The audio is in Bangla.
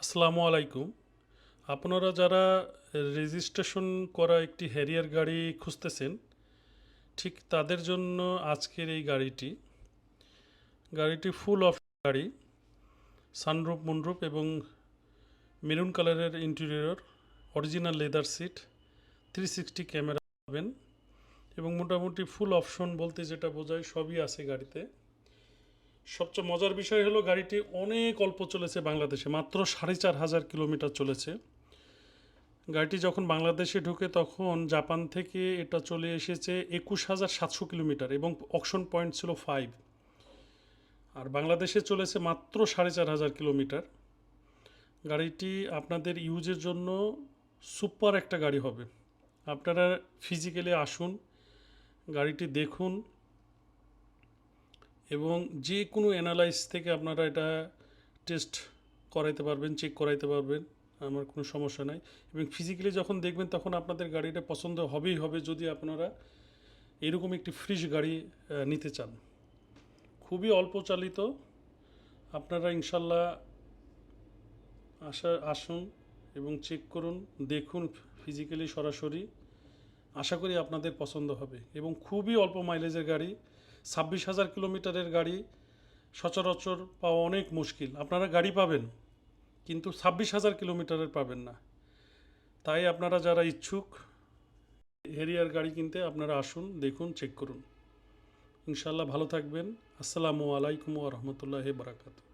আসসালামু আলাইকুম। আপনারা যারা রেজিস্ট্রেশন করা একটি হ্যারিয়ার গাড়ি খুঁজতেছেন, ঠিক তাদের জন্য আজকের এই গাড়িটি। গাড়িটি ফুল অফ গাড়ি, সানরুফ মুনরুফ এবং মেরুন কালারের interior, original leather seat, 360 camera পাবেন এবং মোটামুটি ফুল অপশন বলতে যেটা বোঝায় সবই আছে গাড়িতে। সবচেয়ে মজার বিষয় হলো গাড়িটি অনেক অল্প চলেছে বাংলাদেশে, মাত্র 4,500 কিলোমিটার চলেছে। গাড়িটি যখন বাংলাদেশে ঢুকে তখন জাপান থেকে এটা চলে এসেছে 21,700 কিলোমিটার এবং অকশন পয়েন্ট ছিল 5। আর বাংলাদেশে চলেছে মাত্র 4,500 কিলোমিটার। গাড়িটি আপনাদের ইউজের জন্য সুপার একটা গাড়ি হবে। আপনারা ফিজিক্যালি আসুন, গাড়িটি দেখুন এবং যে কোনো অ্যানালাইজ থেকে আপনারা এটা টেস্ট করাইতে পারবেন, চেক করাইতে পারবেন। আমার কোনো সমস্যা নাই। এবং ফিজিক্যালি যখন দেখবেন তখন আপনাদের গাড়িটা পছন্দ হবেই হবে, যদি আপনারা এরকম একটি ফ্রেশ গাড়ি নিতে চান। খুবই অল্প চালিত। আপনারা ইনশাল্লাহ আসুন এবং চেক করুন, দেখুন ফিজিক্যালি সরাসরি। আশা করি আপনাদের পছন্দ হবে এবং খুবই অল্প মাইলেজের গাড়ি। 26,000 কিলোমিটারের গাড়ি সচরাচর পাওয়া অনেক মুশকিল। আপনারা গাড়ি পাবেন কিন্তু 26,000 কিলোমিটারের পাবেন না। তাই আপনারা যারা ইচ্ছুক হেরিয়ার গাড়ি কিনতে, আপনারা আসুন, দেখুন, চেক করুন। ইনশাল্লাহ ভালো থাকবেন। আসসালামু আলাইকুম ওয়া রাহমাতুল্লাহি ওয়া বারাকাতুহু।